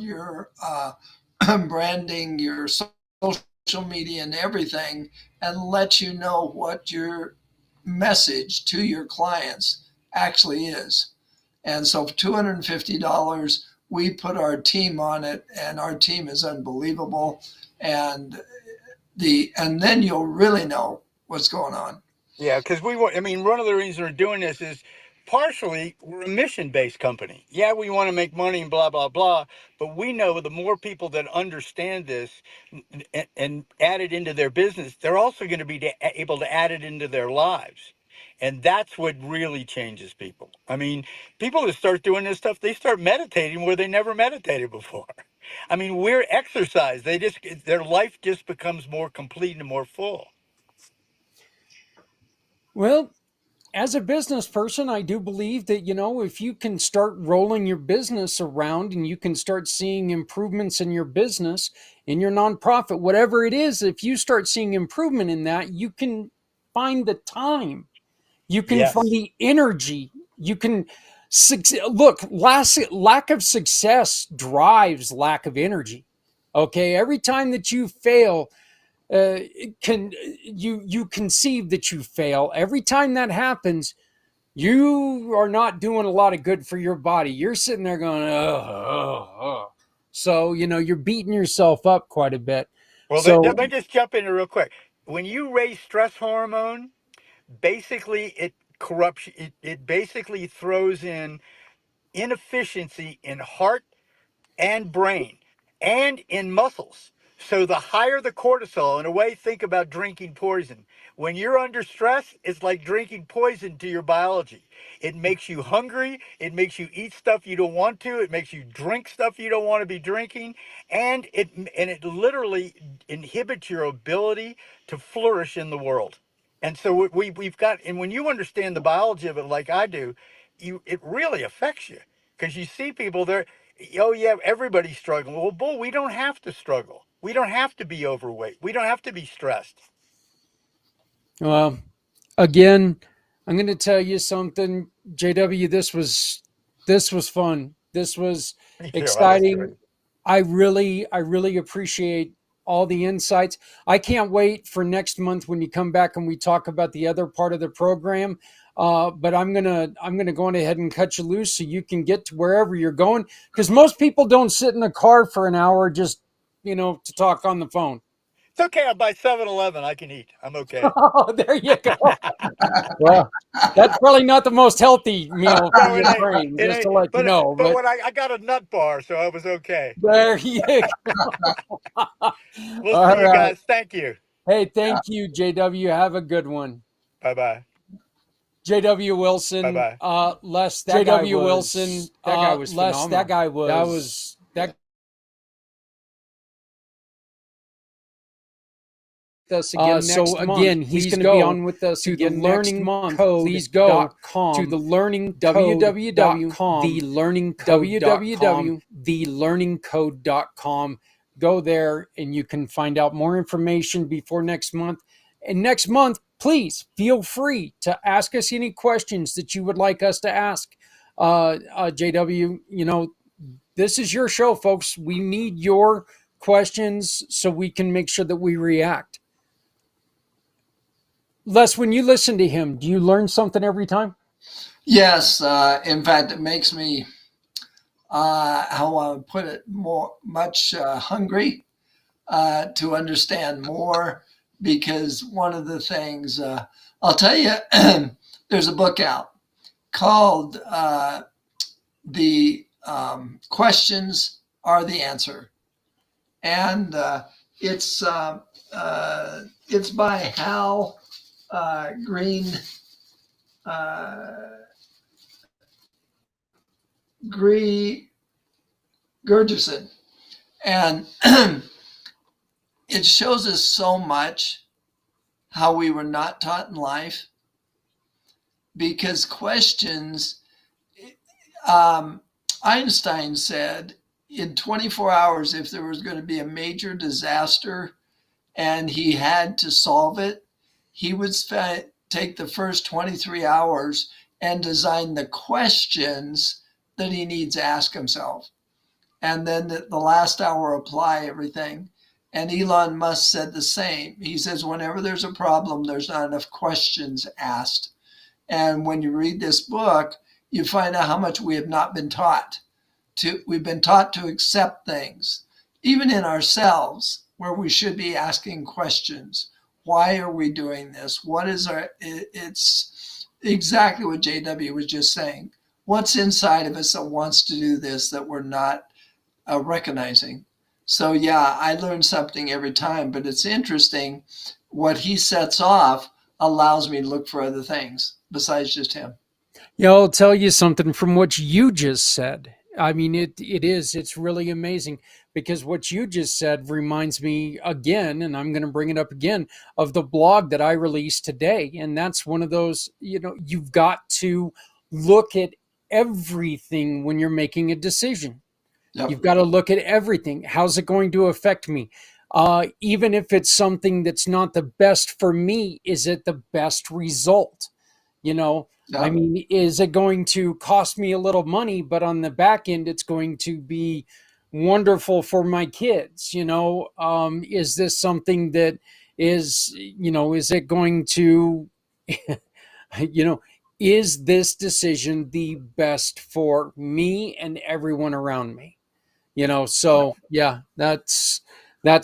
your branding, your social media and everything, and let you know what your message to your clients actually is. And so for $250, we put our team on it, and our team is unbelievable. And and then you'll really know what's going on. Yeah, because we want, I mean, one of the reasons we're doing this is partially we're a mission based company. Yeah, we want to make money and blah, blah, blah. But we know the more people that understand this and add it into their business, they're also going to be able to add it into their lives. And that's what really changes people. I mean, people that start doing this stuff, they start meditating where they never meditated before. I mean, we're exercise. Their life just becomes more complete and more full. Well, as a business person, I do believe that, if you can start rolling your business around and you can start seeing improvements in your business, in your nonprofit, whatever it is, if you start seeing improvement in that, you can find the time, you can find Yes. the energy, you can look, lack of success drives lack of energy. Okay. Every time that you fail, can you conceive that you fail. Every time that happens, you are not doing a lot of good for your body. You're sitting there going, oh. So, you're beating yourself up quite a bit. Well, So, let me just jump in real quick. When you raise stress hormone, basically it corrupts, it basically throws in inefficiency in heart and brain and in muscles. So the higher the cortisol, in a way, think about drinking poison. When you're under stress, it's like drinking poison to your biology. It makes you hungry. It makes you eat stuff you don't want to. It makes you drink stuff you don't want to be drinking, and it literally inhibits your ability to flourish in the world. And so we've got, and when you understand the biology of it, like I do, it really affects you because you see people there. Oh yeah, everybody's struggling. Well, bull, we don't have to struggle. We don't have to be overweight. We don't have to be stressed. well, again, I'm going to tell you something, JW. This was fun. This was Me too. I like doing exciting. it. I really appreciate all the insights. I can't wait for next month when you come back and we talk about the other part of the program. But I'm gonna go on ahead and cut you loose so you can get to wherever you're going, because most people don't sit in a car for an hour just to talk on the phone. It's okay. By 7-Eleven, I can eat. I'm okay. Oh, there you go. Well, that's probably not the most healthy meal for No, it your ain't. brain, It just to ain't. let you know. But But when I got a nut bar, so I was okay. there you go. We'll All see you right. guys. Thank you. Hey, thank you, JW. Have a good one. Bye bye. JW Bye Wilson, bye. Les, That guy JW was Wilson, that guy was Les, phenomenal. that guy That was was that us again so next again, month. he's Please going to be go on with us to the again next learning month. code Please go dot com to the learning www.thelearningcode.com www.thelearningcode.com. Go there and you can find out more information before next month. And next month, please feel free to ask us any questions that you would like us to ask. JW, this is your show, folks. We need your questions so we can make sure that we react. Les, when you listen to him, do you learn something every time? Yes, in fact, it makes me, how I would put it, much hungry to understand more. Because one of the things, I'll tell you, there's a book out called "The Questions Are the Answer," and it's by Hal Green. Uh, Gurgison. And it shows us so much how we were not taught in life, because questions, Einstein said in 24 hours, if there was going to be a major disaster and he had to solve it, he would take the first 23 hours and design the questions that he needs to ask himself. and then the last hour apply everything. And Elon Musk said the same. He says, whenever there's a problem, there's not enough questions asked. And when you read this book, you find out how much we have not been taught. We've been taught to accept things, even in ourselves, where we should be asking questions. Why are we doing this? What is it's exactly what JW was just saying. What's inside of us that wants to do this that we're not recognizing? So yeah, I learn something every time, but it's interesting. What he sets off allows me to look for other things besides just him. Yeah, I'll tell you something from what you just said. I mean, it's really amazing, because what you just said reminds me again, and I'm going to bring it up again, of the blog that I released today. And that's one of those, you've got to look at everything when you're making a decision. Yep. You've got to look at everything. How's it going to affect me? Even if it's something that's not the best for me, is it the best result? I mean, is it going to cost me a little money, but on the back end, it's going to be wonderful for my kids? Is this something that is it going to, is this decision the best for me and everyone around me? So yeah, that's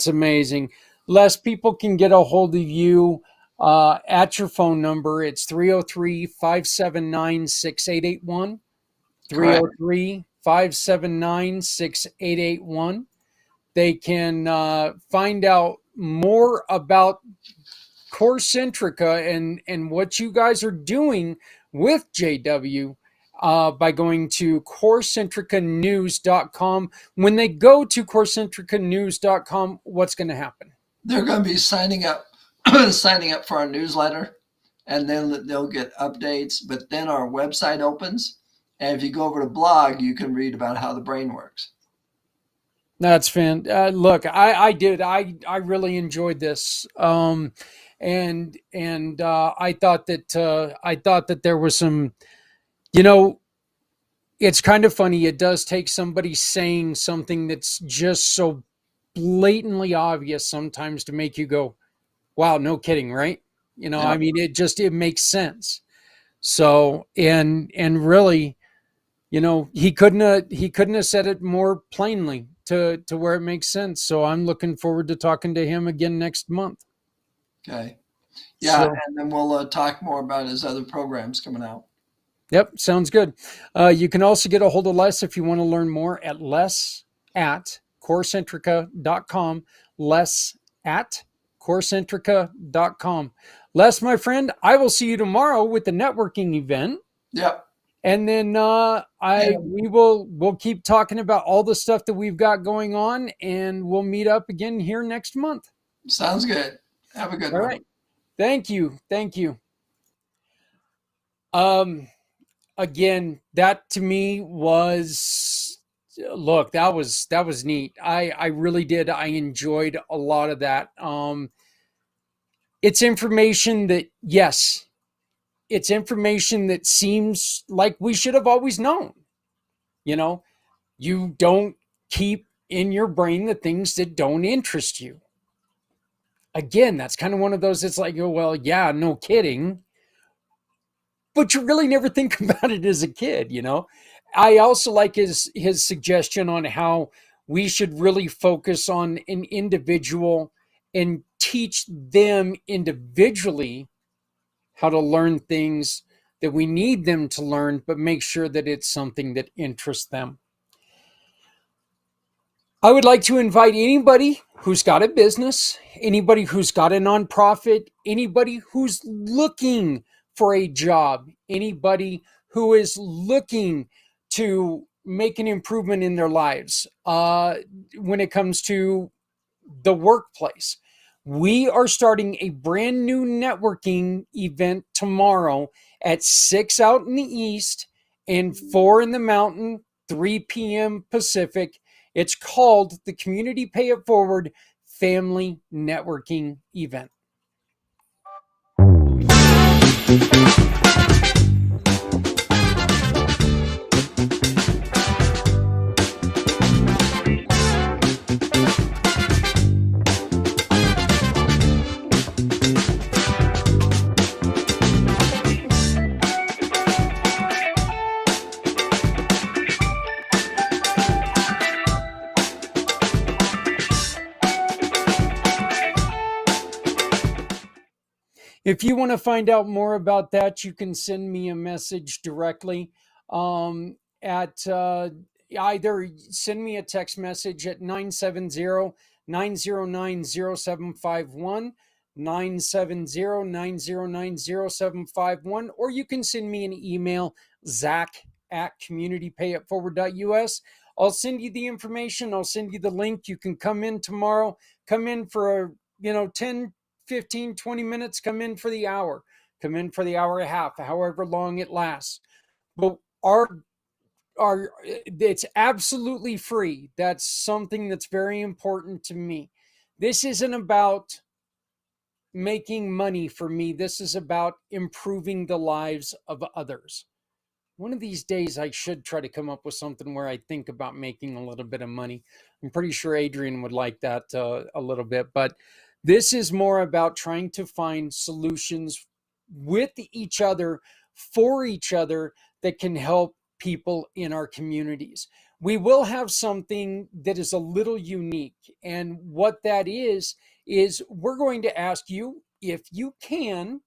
amazing. Les, people can get a hold of you at your phone number. It's 303-579-6881. 303-579-6881. They can find out more about Corcentrica and what you guys are doing with JW by going to corcentricanews.com. When they go to corcentricanews.com, what's going to happen? They're going to be signing up for our newsletter, and then they'll get updates. But then our website opens, and if you go over to blog, you can read about how the brain works. That's fantastic. Look, I did. I really enjoyed this. And I thought that there was some, it's kind of funny. It does take somebody saying something that's just so blatantly obvious sometimes to make you go, wow, no kidding, right? Yeah. I mean, it makes sense. So, and really, he couldn't have said it more plainly to where it makes sense. So I'm looking forward to talking to him again next month. Okay. Yeah. So, and then we'll talk more about his other programs coming out. Yep. Sounds good. You can also get a hold of Les if you want to learn more at les@corcentrica.com. les@corcentrica.com. Les, my friend, I will see you tomorrow with the networking event. Yep. And then we'll keep talking about all the stuff that we've got going on, and we'll meet up again here next month. Sounds good. Have a good one. All right. Thank you. Again, that to me was, look, that was neat. I really did. I enjoyed a lot of that. It's information that, yes, it's information that seems like we should have always known. You don't keep in your brain the things that don't interest you. Again, that's kind of one of those, it's like, oh, well, yeah, no kidding. But you really never think about it as a kid, I also like his suggestion on how we should really focus on an individual and teach them individually how to learn things that we need them to learn, but make sure that it's something that interests them. I would like to invite anybody who's got a business, anybody who's got a nonprofit, anybody who's looking for a job, anybody who is looking to make an improvement in their lives when it comes to the workplace. We are starting a brand new networking event tomorrow at 6 out in the East and 4 in the Mountain, 3 p.m. Pacific. It's called the Community Pay It Forward Family Networking Event. If you want to find out more about that, you can send me a message directly at either send me a text message at 970-909-0751, 970-909-0751, or you can send me an email, zach@communitypayitforward.us. I'll send you the information. I'll send you the link. You can come in tomorrow. Come in for a 10, 15, 20 minutes. Come in for the hour. Come in for the hour and a half, however long it lasts. But it's absolutely free. That's something that's very important to me. This isn't about making money for me. This is about improving the lives of others. One of these days, I should try to come up with something where I think about making a little bit of money. I'm pretty sure Adrian would like that a little bit, but this is more about trying to find solutions with each other, for each other, that can help people in our communities. We will have something that is a little unique. And what that is we're going to ask you, if you can,